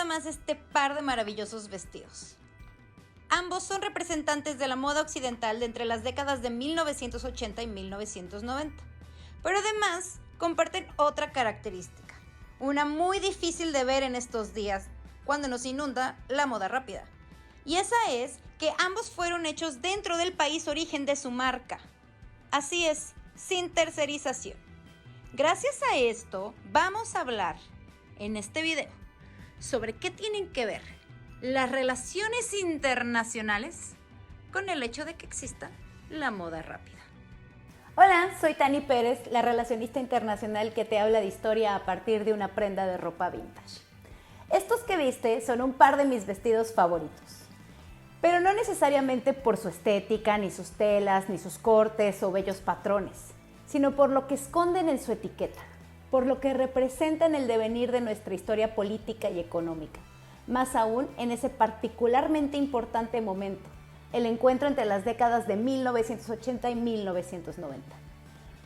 más este par de maravillosos vestidos. Ambos son representantes de la moda occidental de entre las décadas de 1980 y 1990, pero además comparten otra característica, una muy difícil de ver en estos días cuando nos inunda la moda rápida. Y esa es que ambos fueron hechos dentro del país origen de su marca. Así es, sin tercerización. Gracias a esto vamos a hablar en este video sobre qué tienen que ver las relaciones internacionales con el hecho de que exista la moda rápida. Hola, soy Tani Pérez, la relacionista internacional que te habla de historia a partir de una prenda de ropa vintage. Estos que viste son un par de mis vestidos favoritos, pero no necesariamente por su estética, ni sus telas, ni sus cortes o bellos patrones, sino por lo que esconden en su etiqueta, por lo que representan el devenir de nuestra historia política y económica, más aún en ese particularmente importante momento, el encuentro entre las décadas de 1980 y 1990.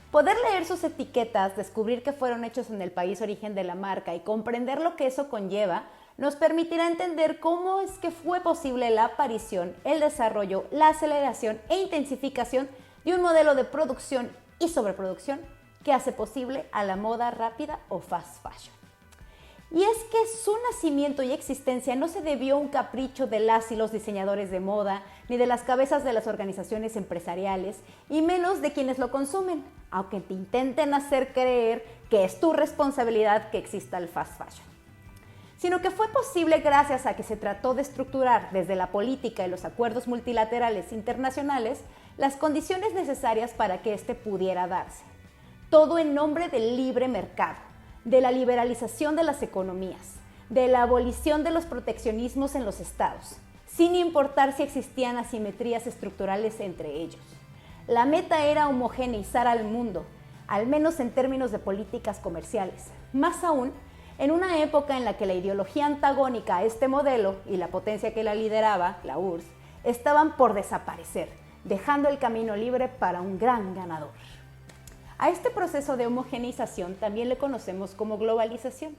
Poder leer sus etiquetas, descubrir que fueron hechos en el país origen de la marca y comprender lo que eso conlleva, nos permitirá entender cómo es que fue posible la aparición, el desarrollo, la aceleración e intensificación de un modelo de producción y sobreproducción que hace posible a la moda rápida o fast fashion. Y es que su nacimiento y existencia no se debió a un capricho de las y los diseñadores de moda, ni de las cabezas de las organizaciones empresariales, y menos de quienes lo consumen, aunque te intenten hacer creer que es tu responsabilidad que exista el fast fashion. Sino que fue posible gracias a que se trató de estructurar desde la política y los acuerdos multilaterales internacionales las condiciones necesarias para que éste pudiera darse. Todo en nombre del libre mercado, de la liberalización de las economías, de la abolición de los proteccionismos en los estados, sin importar si existían asimetrías estructurales entre ellos. La meta era homogeneizar al mundo, al menos en términos de políticas comerciales, más aún en una época en la que la ideología antagónica a este modelo y la potencia que la lideraba, la URSS, estaban por desaparecer, dejando el camino libre para un gran ganador. A este proceso de homogeneización también le conocemos como globalización.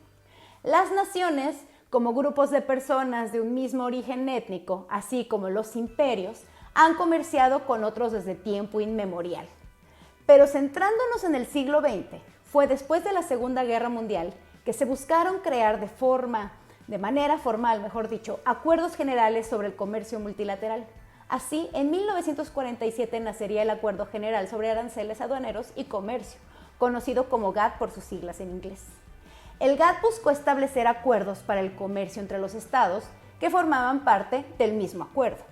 Las naciones, como grupos de personas de un mismo origen étnico, así como los imperios, han comerciado con otros desde tiempo inmemorial. Pero centrándonos en el siglo XX, fue después de la Segunda Guerra Mundial que se buscaron crear de manera formal, acuerdos generales sobre el comercio multilateral. Así, en 1947 nacería el Acuerdo General sobre Aranceles Aduaneros y Comercio, conocido como GATT por sus siglas en inglés. El GATT buscó establecer acuerdos para el comercio entre los estados que formaban parte del mismo acuerdo.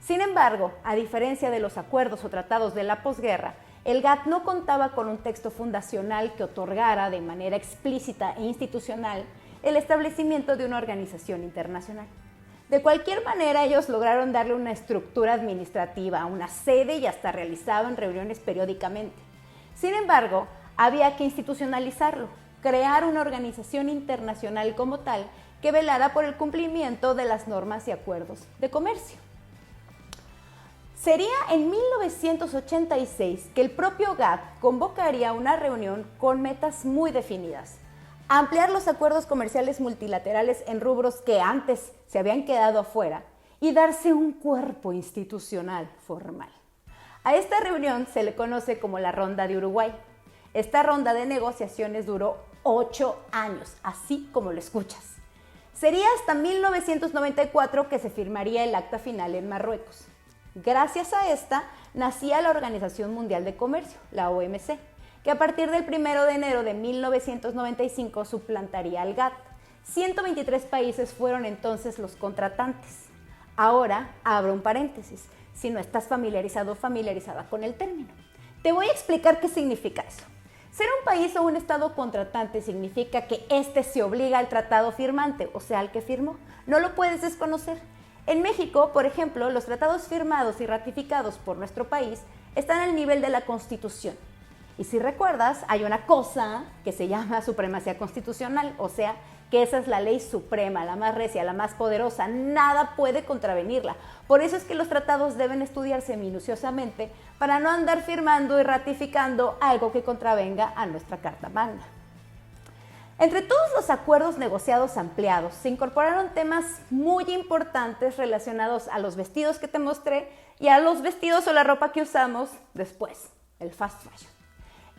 Sin embargo, a diferencia de los acuerdos o tratados de la posguerra, el GATT no contaba con un texto fundacional que otorgara de manera explícita e institucional el establecimiento de una organización internacional. De cualquier manera, ellos lograron darle una estructura administrativa, una sede y hasta realizaban reuniones periódicamente. Sin embargo, había que institucionalizarlo, crear una organización internacional como tal que velara por el cumplimiento de las normas y acuerdos de comercio. Sería en 1986 que el propio GATT convocaría una reunión con metas muy definidas: ampliar los acuerdos comerciales multilaterales en rubros que antes se habían quedado afuera y darse un cuerpo institucional formal. A esta reunión se le conoce como la Ronda de Uruguay. Esta ronda de negociaciones duró 8 años, así como lo escuchas. Sería hasta 1994 que se firmaría el acta final en Marruecos. Gracias a esta nacía la Organización Mundial de Comercio, la OMC, que a partir del 1 de enero de 1995 suplantaría al GATT. 123 países fueron entonces los contratantes. Ahora, abro un paréntesis, si no estás familiarizado o familiarizada con el término. Te voy a explicar qué significa eso. Ser un país o un estado contratante significa que éste se obliga al tratado firmante, o sea, al que firmó. No lo puedes desconocer. En México, por ejemplo, los tratados firmados y ratificados por nuestro país están al nivel de la Constitución. Y si recuerdas, hay una cosa que se llama supremacía constitucional, o sea, que esa es la ley suprema, la más recia, la más poderosa, nada puede contravenirla. Por eso es que los tratados deben estudiarse minuciosamente para no andar firmando y ratificando algo que contravenga a nuestra Carta Magna. Entre todos los acuerdos negociados ampliados, se incorporaron temas muy importantes relacionados a los vestidos que te mostré y a los vestidos o la ropa que usamos después, el fast fashion.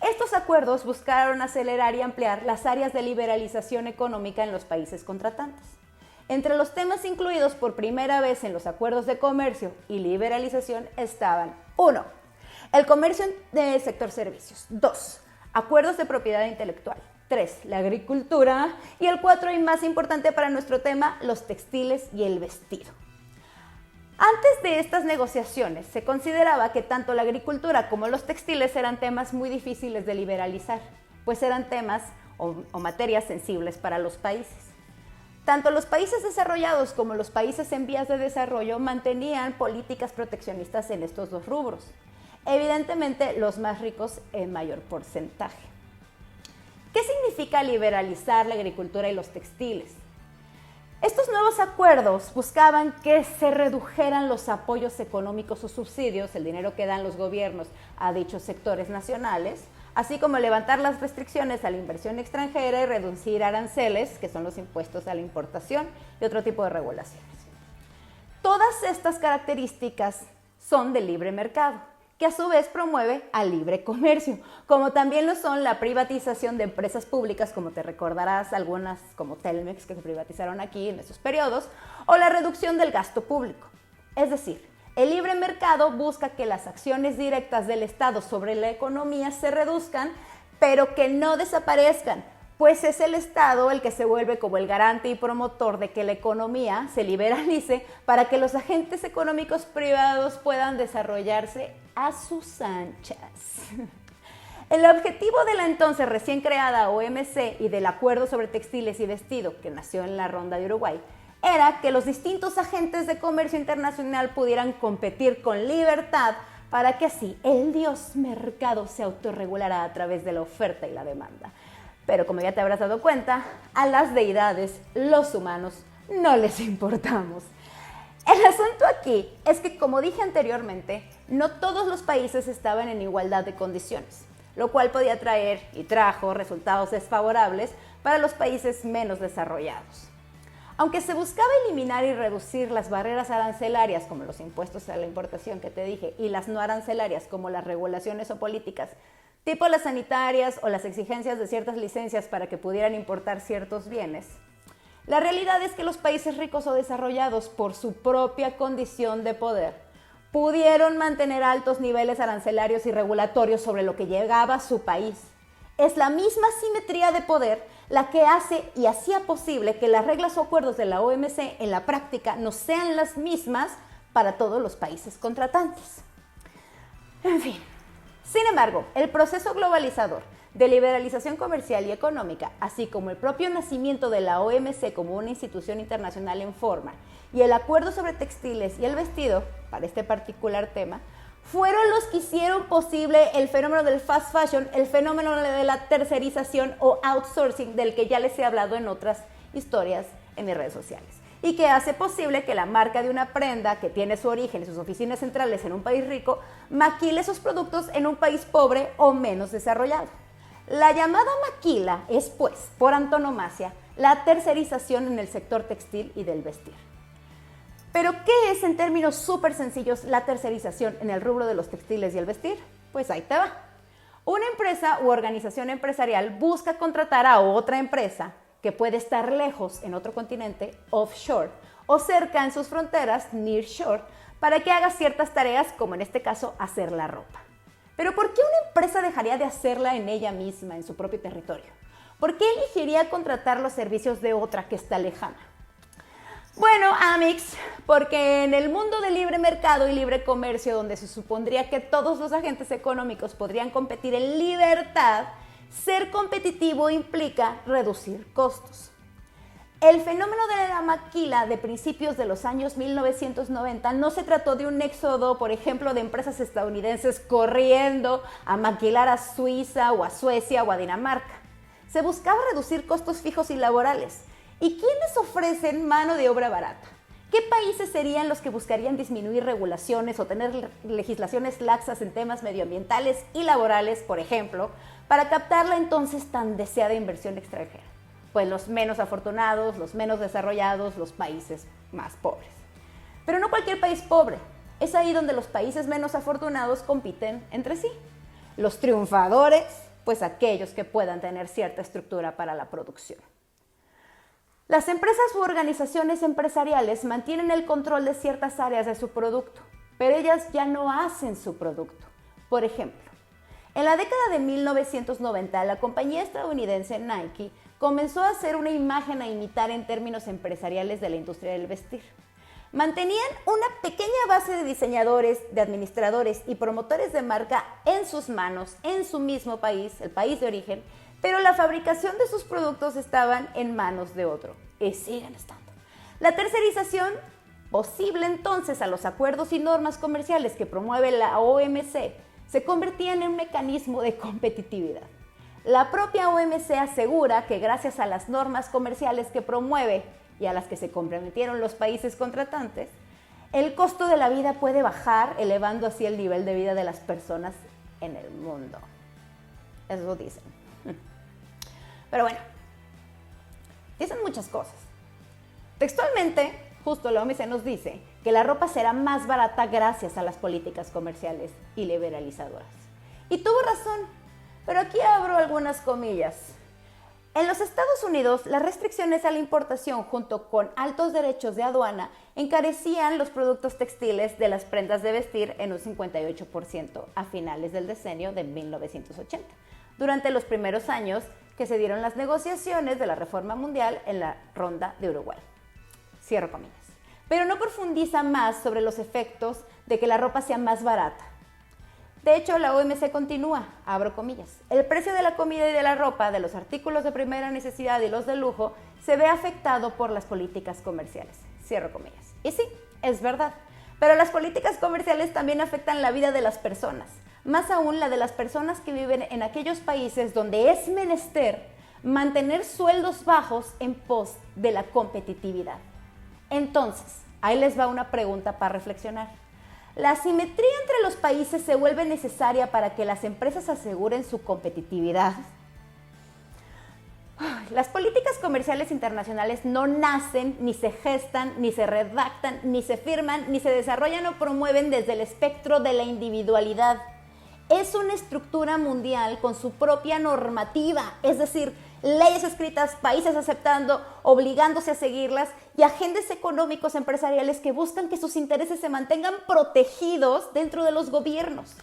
Estos acuerdos buscaron acelerar y ampliar las áreas de liberalización económica en los países contratantes. Entre los temas incluidos por primera vez en los acuerdos de comercio y liberalización estaban 1. El comercio del sector servicios. 2. Acuerdos de propiedad intelectual. 3. La agricultura. Y el 4, y más importante para nuestro tema, los textiles y el vestido. Antes de estas negociaciones, se consideraba que tanto la agricultura como los textiles eran temas muy difíciles de liberalizar, pues eran temas o materias sensibles para los países. Tanto los países desarrollados como los países en vías de desarrollo mantenían políticas proteccionistas en estos dos rubros. Evidentemente, los más ricos en mayor porcentaje. ¿Qué significa liberalizar la agricultura y los textiles? Estos nuevos acuerdos buscaban que se redujeran los apoyos económicos o subsidios, el dinero que dan los gobiernos a dichos sectores nacionales, así como levantar las restricciones a la inversión extranjera y reducir aranceles, que son los impuestos a la importación y otro tipo de regulaciones. Todas estas características son del libre mercado, que a su vez promueve al libre comercio, como también lo son la privatización de empresas públicas, como te recordarás, algunas como Telmex que se privatizaron aquí en esos periodos, o la reducción del gasto público. Es decir, el libre mercado busca que las acciones directas del Estado sobre la economía se reduzcan, pero que no desaparezcan, pues es el Estado el que se vuelve como el garante y promotor de que la economía se liberalice para que los agentes económicos privados puedan desarrollarse a sus anchas. El objetivo de la entonces recién creada OMC y del Acuerdo sobre Textiles y Vestido, que nació en la Ronda de Uruguay, era que los distintos agentes de comercio internacional pudieran competir con libertad para que así el dios mercado se autorregulara a través de la oferta y la demanda. Pero como ya te habrás dado cuenta, a las deidades, los humanos, no les importamos. El asunto aquí es que, como dije anteriormente, no todos los países estaban en igualdad de condiciones, lo cual podía traer y trajo resultados desfavorables para los países menos desarrollados. Aunque se buscaba eliminar y reducir las barreras arancelarias, como los impuestos a la importación que te dije, y las no arancelarias, como las regulaciones o políticas, tipo las sanitarias o las exigencias de ciertas licencias para que pudieran importar ciertos bienes, la realidad es que los países ricos o desarrollados, por su propia condición de poder, pudieron mantener altos niveles arancelarios y regulatorios sobre lo que llegaba a su país. Es la misma simetría de poder la que hace y hacía posible que las reglas o acuerdos de la OMC en la práctica no sean las mismas para todos los países contratantes. En fin. Sin embargo, el proceso globalizador de liberalización comercial y económica, así como el propio nacimiento de la OMC como una institución internacional en forma y el acuerdo sobre textiles y el vestido, para este particular tema, fueron los que hicieron posible el fenómeno del fast fashion, el fenómeno de la tercerización o outsourcing del que ya les he hablado en otras historias en mis redes sociales, y que hace posible que la marca de una prenda que tiene su origen y sus oficinas centrales en un país rico maquile sus productos en un país pobre o menos desarrollado. La llamada maquila es, pues, por antonomasia, la tercerización en el sector textil y del vestir. ¿Pero qué es, en términos súper sencillos, la tercerización en el rubro de los textiles y el vestir? Pues ahí te va. Una empresa u organización empresarial busca contratar a otra empresa que puede estar lejos en otro continente, offshore, o cerca en sus fronteras, nearshore, para que haga ciertas tareas, como en este caso, hacer la ropa. Pero ¿por qué una empresa dejaría de hacerla en ella misma, en su propio territorio? ¿Por qué elegiría contratar los servicios de otra que está lejana? Bueno, amigos, porque en el mundo del libre mercado y libre comercio, donde se supondría que todos los agentes económicos podrían competir en libertad, ser competitivo implica reducir costos. El fenómeno de la maquila de principios de los años 1990 no se trató de un éxodo, por ejemplo, de empresas estadounidenses corriendo a maquilar a Suiza o a Suecia o a Dinamarca. Se buscaba reducir costos fijos y laborales. ¿Y quiénes ofrecen mano de obra barata? ¿Qué países serían los que buscarían disminuir regulaciones o tener legislaciones laxas en temas medioambientales y laborales, por ejemplo, para captar la entonces tan deseada inversión extranjera? pues los menos afortunados, los menos desarrollados, los países más pobres. Pero no cualquier país pobre. Es ahí donde los países menos afortunados compiten entre sí. Los triunfadores, pues aquellos que puedan tener cierta estructura para la producción. Las empresas u organizaciones empresariales mantienen el control de ciertas áreas de su producto, pero ellas ya no hacen su producto. Por ejemplo, en la década de 1990, la compañía estadounidense Nike comenzó a hacer una imagen a imitar en términos empresariales de la industria del vestir. Mantenían una pequeña base de diseñadores, de administradores y promotores de marca en sus manos, en su mismo país, el país de origen, pero la fabricación de sus productos estaban en manos de otro, y siguen estando. La tercerización, posible entonces a los acuerdos y normas comerciales que promueve la OMC, se convertía en un mecanismo de competitividad. La propia OMC asegura que gracias a las normas comerciales que promueve y a las que se comprometieron los países contratantes, el costo de la vida puede bajar, elevando así el nivel de vida de las personas en el mundo. Eso dicen. Pero bueno, dicen muchas cosas. Textualmente, justo la OMC nos dice que la ropa será más barata gracias a las políticas comerciales y liberalizadoras. Y tuvo razón, pero aquí abro algunas comillas. En los Estados Unidos, las restricciones a la importación junto con altos derechos de aduana encarecían los productos textiles de las prendas de vestir en un 58% a finales del decenio de 1980, durante los primeros años que se dieron las negociaciones de la reforma mundial en la Ronda de Uruguay. Cierro comillas. Pero no profundiza más sobre los efectos de que la ropa sea más barata. De hecho, la OMC continúa, abro comillas, el precio de la comida y de la ropa, de los artículos de primera necesidad y los de lujo, se ve afectado por las políticas comerciales, cierro comillas. Y sí, es verdad, pero las políticas comerciales también afectan la vida de las personas, más aún la de las personas que viven en aquellos países donde es menester mantener sueldos bajos en pos de la competitividad. Entonces, ahí les va una pregunta para reflexionar. ¿La asimetría entre los países se vuelve necesaria para que las empresas aseguren su competitividad? Las políticas comerciales internacionales no nacen, ni se gestan, ni se redactan, ni se firman, ni se desarrollan o promueven desde el espectro de la individualidad. Es una estructura mundial con su propia normativa, es decir, leyes escritas, países aceptando, obligándose a seguirlas y agentes económicos empresariales que buscan que sus intereses se mantengan protegidos dentro de los gobiernos.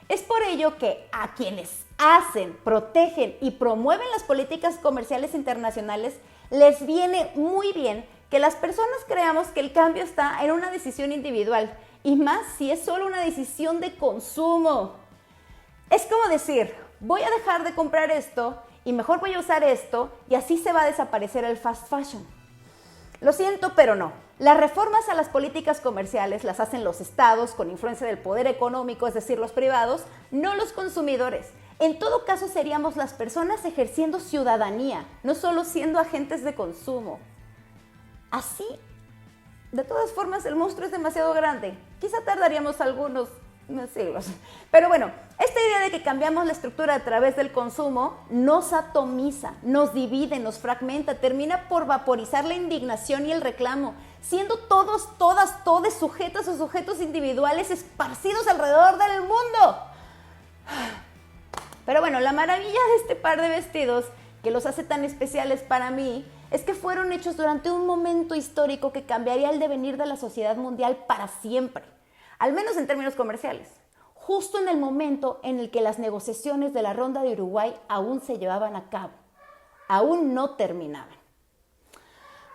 Es por ello que a quienes hacen, protegen y promueven las políticas comerciales internacionales les viene muy bien que las personas creamos que el cambio está en una decisión individual y más si es solo una decisión de consumo. Es como decir, voy a dejar de comprar esto y mejor voy a usar esto y así se va a desaparecer el fast fashion. Lo siento, pero no. Las reformas a las políticas comerciales las hacen los estados con influencia del poder económico, es decir, los privados, no los consumidores. En todo caso seríamos las personas ejerciendo ciudadanía, no solo siendo agentes de consumo. Así, de todas formas, el monstruo es demasiado grande. Quizá tardaríamos algunos siglos. Pero bueno, esta idea de que cambiamos la estructura a través del consumo nos atomiza, nos divide, nos fragmenta, termina por vaporizar la indignación y el reclamo, siendo todos, todas, todes sujetas o sujetos individuales esparcidos alrededor del mundo. Pero bueno, la maravilla de este par de vestidos que los hace tan especiales para mí es que fueron hechos durante un momento histórico que cambiaría el devenir de la sociedad mundial para siempre. Al menos en términos comerciales, justo en el momento en el que las negociaciones de la Ronda de Uruguay aún se llevaban a cabo, aún no terminaban.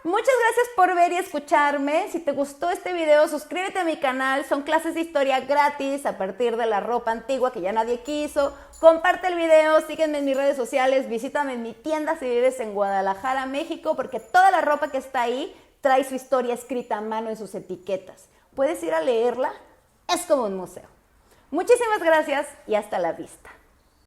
Muchas gracias por ver y escucharme. Si te gustó este video, suscríbete a mi canal. Son clases de historia gratis a partir de la ropa antigua que ya nadie quiso. Comparte el video, sígueme en mis redes sociales, visítame en mi tienda si vives en Guadalajara, México, porque toda la ropa que está ahí trae su historia escrita a mano en sus etiquetas. Puedes ir a leerla. Es como un museo. Muchísimas gracias y hasta la vista.